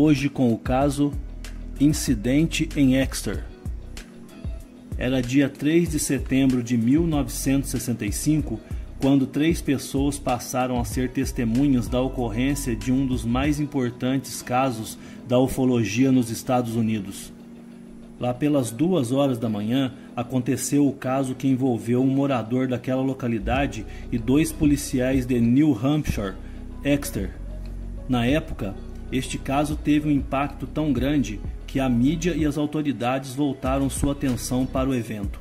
Hoje com o caso Incidente em Exeter. Era dia 3 de setembro de 1965, quando 3 pessoas passaram a ser testemunhas da ocorrência de um dos mais importantes casos da ufologia nos Estados Unidos. Lá pelas 2 horas da manhã, aconteceu o caso que envolveu um morador daquela localidade e 2 policiais de New Hampshire, Exeter. Na época, este caso teve um impacto tão grande que a mídia e as autoridades voltaram sua atenção para o evento.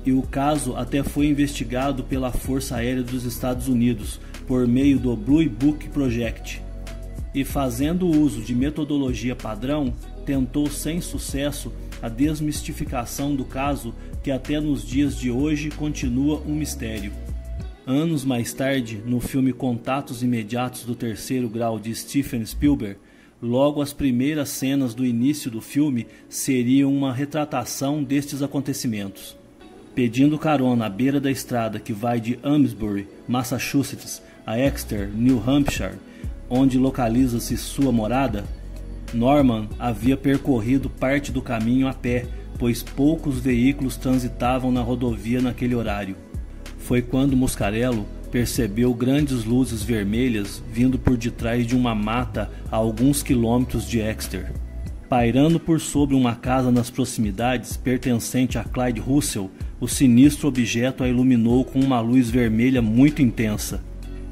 E o caso até foi investigado pela Força Aérea dos Estados Unidos por meio do Blue Book Project. E fazendo uso de metodologia padrão, tentou sem sucesso a desmistificação do caso, que até nos dias de hoje continua um mistério. Anos mais tarde, no filme Contatos Imediatos do Terceiro Grau de Steven Spielberg, logo as primeiras cenas do início do filme seriam uma retratação destes acontecimentos. Pedindo carona à beira da estrada que vai de Amesbury, Massachusetts, a Exeter, New Hampshire, onde localiza-se sua morada, Norman havia percorrido parte do caminho a pé, pois poucos veículos transitavam na rodovia naquele horário. Foi quando Muscarello percebeu grandes luzes vermelhas vindo por detrás de uma mata a alguns quilômetros de Exeter. Pairando por sobre uma casa nas proximidades, pertencente a Clyde Russell, o sinistro objeto a iluminou com uma luz vermelha muito intensa.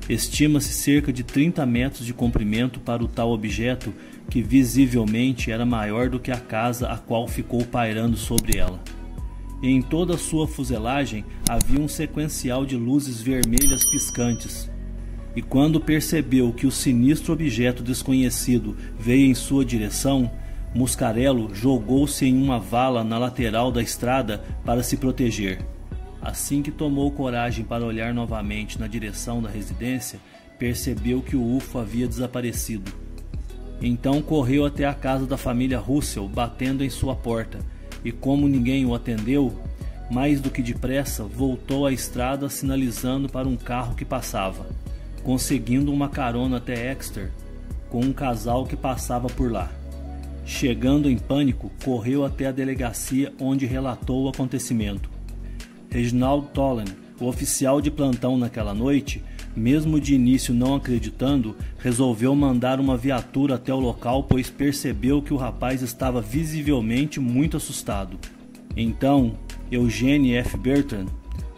Estima-se cerca de 30 metros de comprimento para o tal objeto, que visivelmente era maior do que a casa a qual ficou pairando sobre ela. E em toda a sua fuselagem havia um sequencial de luzes vermelhas piscantes. E quando percebeu que o sinistro objeto desconhecido veio em sua direção, Muscarello jogou-se em uma vala na lateral da estrada para se proteger. Assim que tomou coragem para olhar novamente na direção da residência, percebeu que o UFO havia desaparecido. Então correu até a casa da família Russell, batendo em sua porta, e como ninguém o atendeu, mais do que depressa voltou à estrada sinalizando para um carro que passava, conseguindo uma carona até Exeter com um casal que passava por lá. Chegando em pânico, correu até a delegacia onde relatou o acontecimento. Reginald Toland, o oficial de plantão naquela noite, mesmo de início não acreditando, resolveu mandar uma viatura até o local, pois percebeu que o rapaz estava visivelmente muito assustado. Então, Eugene F. Bertrand,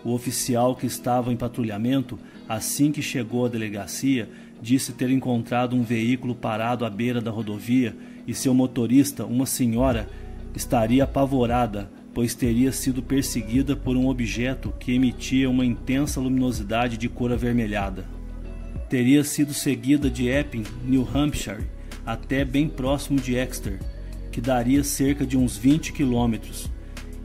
o oficial que estava em patrulhamento, assim que chegou à delegacia, disse ter encontrado um veículo parado à beira da rodovia e seu motorista, uma senhora, estaria apavorada, pois teria sido perseguida por um objeto que emitia uma intensa luminosidade de cor avermelhada. Teria sido seguida de Epping, New Hampshire, até bem próximo de Exeter, que daria cerca de uns 20 quilômetros,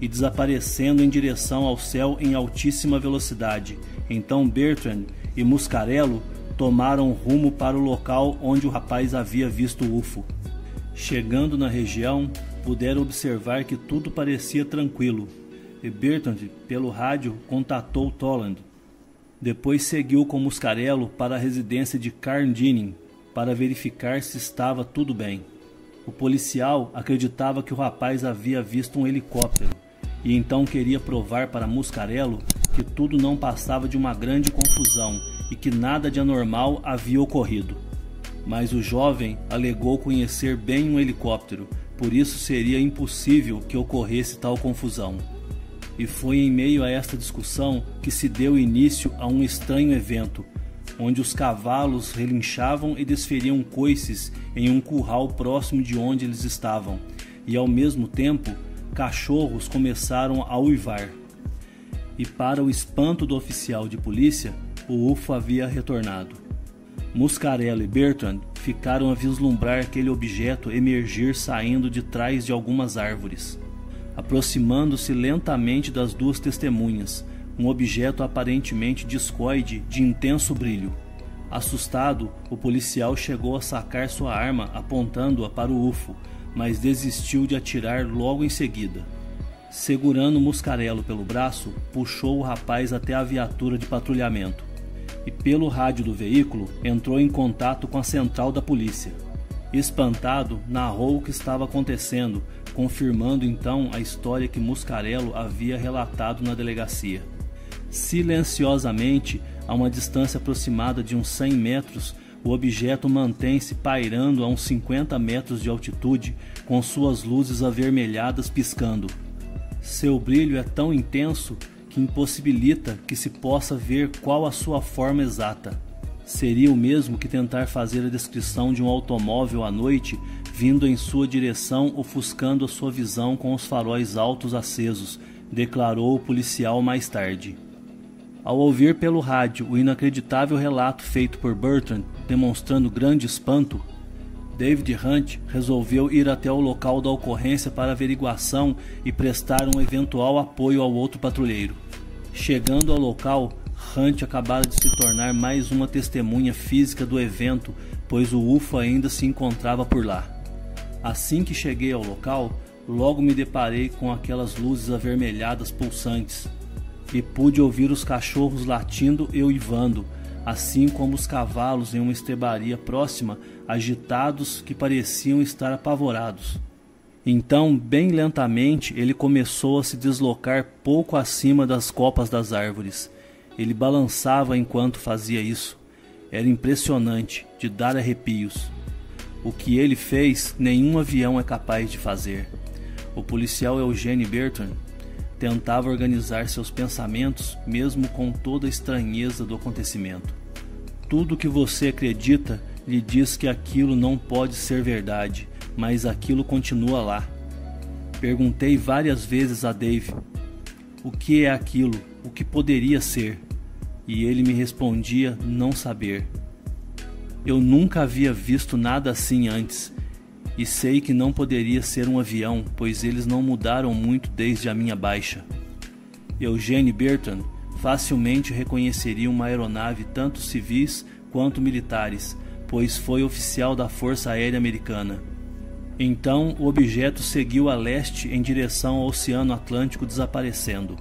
e desaparecendo em direção ao céu em altíssima velocidade. Então Bertrand e Muscarello tomaram rumo para o local onde o rapaz havia visto o UFO. Chegando na região, puderam observar que tudo parecia tranquilo, e Bertrand, pelo rádio, contatou Toland. Depois seguiu com Muscarello para a residência de Carndinin para verificar se estava tudo bem. O policial acreditava que o rapaz havia visto um helicóptero, e então queria provar para Muscarello que tudo não passava de uma grande confusão e que nada de anormal havia ocorrido. Mas o jovem alegou conhecer bem um helicóptero, por isso seria impossível que ocorresse tal confusão. E foi em meio a esta discussão que se deu início a um estranho evento, onde os cavalos relinchavam e desferiam coices em um curral próximo de onde eles estavam, e ao mesmo tempo, cachorros começaram a uivar. E para o espanto do oficial de polícia, o UFO havia retornado. Muscarello e Bertrand ficaram a vislumbrar aquele objeto emergir saindo de trás de algumas árvores, aproximando-se lentamente das 2 testemunhas, um objeto aparentemente discoide de intenso brilho. Assustado, o policial chegou a sacar sua arma apontando-a para o UFO, mas desistiu de atirar logo em seguida. Segurando Muscarello pelo braço, puxou o rapaz até a viatura de patrulhamento e, pelo rádio do veículo, entrou em contato com a central da polícia. Espantado, narrou o que estava acontecendo, confirmando então a história que Muscarello havia relatado na delegacia. Silenciosamente, a uma distância aproximada de uns 100 metros, o objeto mantém-se pairando a uns 50 metros de altitude, com suas luzes avermelhadas piscando. Seu brilho é tão intenso que impossibilita que se possa ver qual a sua forma exata. Seria o mesmo que tentar fazer a descrição de um automóvel à noite vindo em sua direção, ofuscando a sua visão com os faróis altos acesos, declarou o policial mais tarde. Ao ouvir pelo rádio o inacreditável relato feito por Bertrand, demonstrando grande espanto, David Hunt resolveu ir até o local da ocorrência para averiguação e prestar um eventual apoio ao outro patrulheiro. Chegando ao local, Hunt acabara de se tornar mais uma testemunha física do evento, pois o UFO ainda se encontrava por lá. Assim que cheguei ao local, logo me deparei com aquelas luzes avermelhadas pulsantes e pude ouvir os cachorros latindo e uivando, assim como os cavalos em uma estrebaria próxima, agitados que pareciam estar apavorados. Então, bem lentamente, ele começou a se deslocar pouco acima das copas das árvores. Ele balançava enquanto fazia isso. Era impressionante, de dar arrepios. O que ele fez, nenhum avião é capaz de fazer. O policial Eugene Bertrand tentava organizar seus pensamentos, mesmo com toda a estranheza do acontecimento. Tudo que você acredita lhe diz que aquilo não pode ser verdade, mas aquilo continua lá. Perguntei várias vezes a Dave o que é aquilo, o que poderia ser, e ele me respondia não saber. Eu nunca havia visto nada assim antes, e sei que não poderia ser um avião, pois eles não mudaram muito desde a minha baixa. Eugene Bertrand facilmente reconheceria uma aeronave tanto civis quanto militares, pois foi oficial da Força Aérea Americana. Então o objeto seguiu a leste em direção ao Oceano Atlântico, desaparecendo.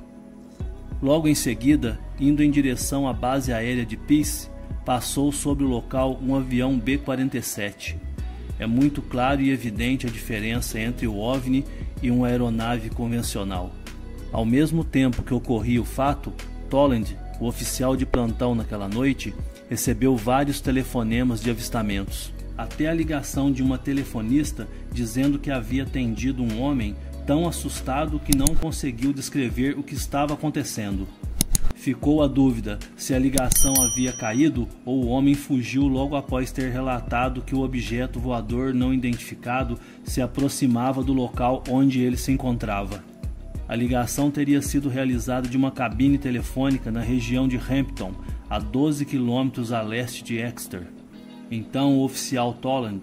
Logo em seguida, indo em direção à base aérea de Peace, passou sobre o local um avião B-47. É muito claro e evidente a diferença entre o OVNI e uma aeronave convencional. Ao mesmo tempo que ocorria o fato, Toland, o oficial de plantão naquela noite, recebeu vários telefonemas de avistamentos. Até a ligação de uma telefonista dizendo que havia atendido um homem tão assustado que não conseguiu descrever o que estava acontecendo. Ficou a dúvida se a ligação havia caído ou o homem fugiu logo após ter relatado que o objeto voador não identificado se aproximava do local onde ele se encontrava. A ligação teria sido realizada de uma cabine telefônica na região de Hampton, a 12 quilômetros a leste de Exeter. Então o oficial Toland,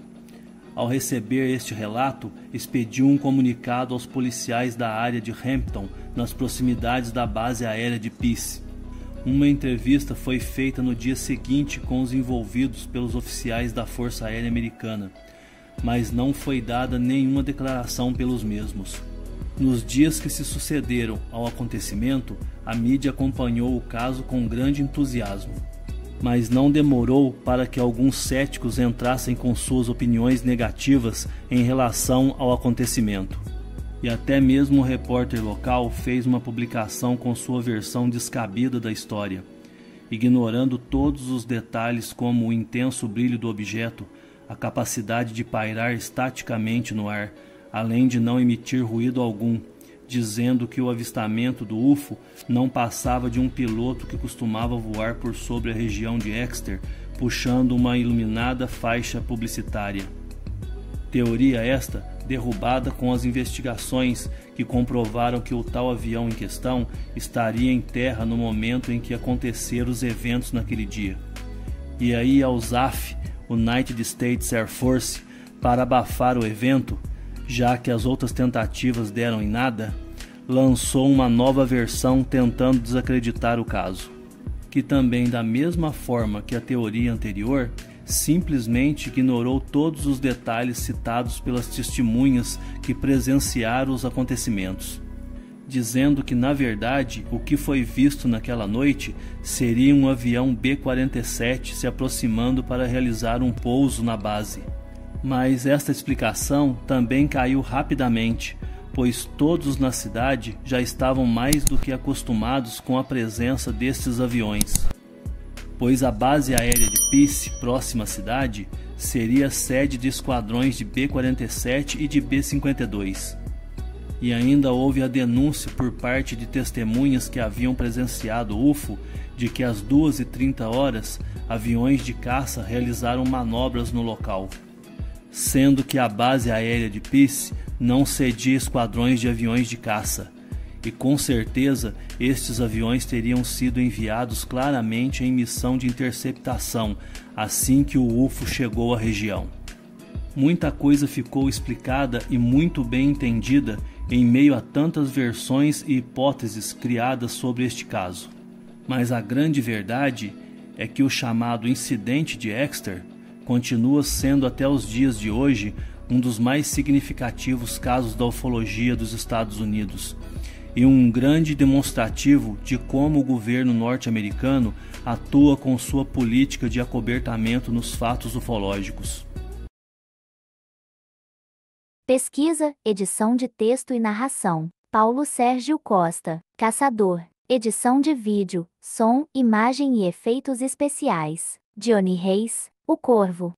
ao receber este relato, expediu um comunicado aos policiais da área de Hampton, nas proximidades da base aérea de Peace. Uma entrevista foi feita no dia seguinte com os envolvidos pelos oficiais da Força Aérea Americana, mas não foi dada nenhuma declaração pelos mesmos. Nos dias que se sucederam ao acontecimento, a mídia acompanhou o caso com grande entusiasmo. Mas não demorou para que alguns céticos entrassem com suas opiniões negativas em relação ao acontecimento. E até mesmo um repórter local fez uma publicação com sua versão descabida da história, ignorando todos os detalhes como o intenso brilho do objeto, a capacidade de pairar estaticamente no ar, além de não emitir ruído algum, dizendo que o avistamento do UFO não passava de um piloto que costumava voar por sobre a região de Exeter, puxando uma iluminada faixa publicitária. Teoria esta derrubada com as investigações que comprovaram que o tal avião em questão estaria em terra no momento em que aconteceram os eventos naquele dia. E aí a USAF, United States Air Force, para abafar o evento, já que as outras tentativas deram em nada, lançou uma nova versão tentando desacreditar o caso, que também, da mesma forma que a teoria anterior, simplesmente ignorou todos os detalhes citados pelas testemunhas que presenciaram os acontecimentos, dizendo que, na verdade, o que foi visto naquela noite seria um avião B-47 se aproximando para realizar um pouso na base. Mas esta explicação também caiu rapidamente, pois todos na cidade já estavam mais do que acostumados com a presença destes aviões. Pois a base aérea de Peace, próxima à cidade, seria sede de esquadrões de B-47 e de B-52. E ainda houve a denúncia por parte de testemunhas que haviam presenciado o UFO de que às 2h30 aviões de caça realizaram manobras no local, sendo que a base aérea de Peace não cedia esquadrões de aviões de caça, e com certeza estes aviões teriam sido enviados claramente em missão de interceptação assim que o UFO chegou à região. Muita coisa ficou explicada e muito bem entendida em meio a tantas versões e hipóteses criadas sobre este caso. Mas a grande verdade é que o chamado incidente de Exeter continua sendo até os dias de hoje um dos mais significativos casos da ufologia dos Estados Unidos e um grande demonstrativo de como o governo norte-americano atua com sua política de acobertamento nos fatos ufológicos. Pesquisa, edição de texto e narração: Paulo Sérgio Costa, Caçador. Edição de vídeo, som, imagem e efeitos especiais: Diony Reis, o Corvo.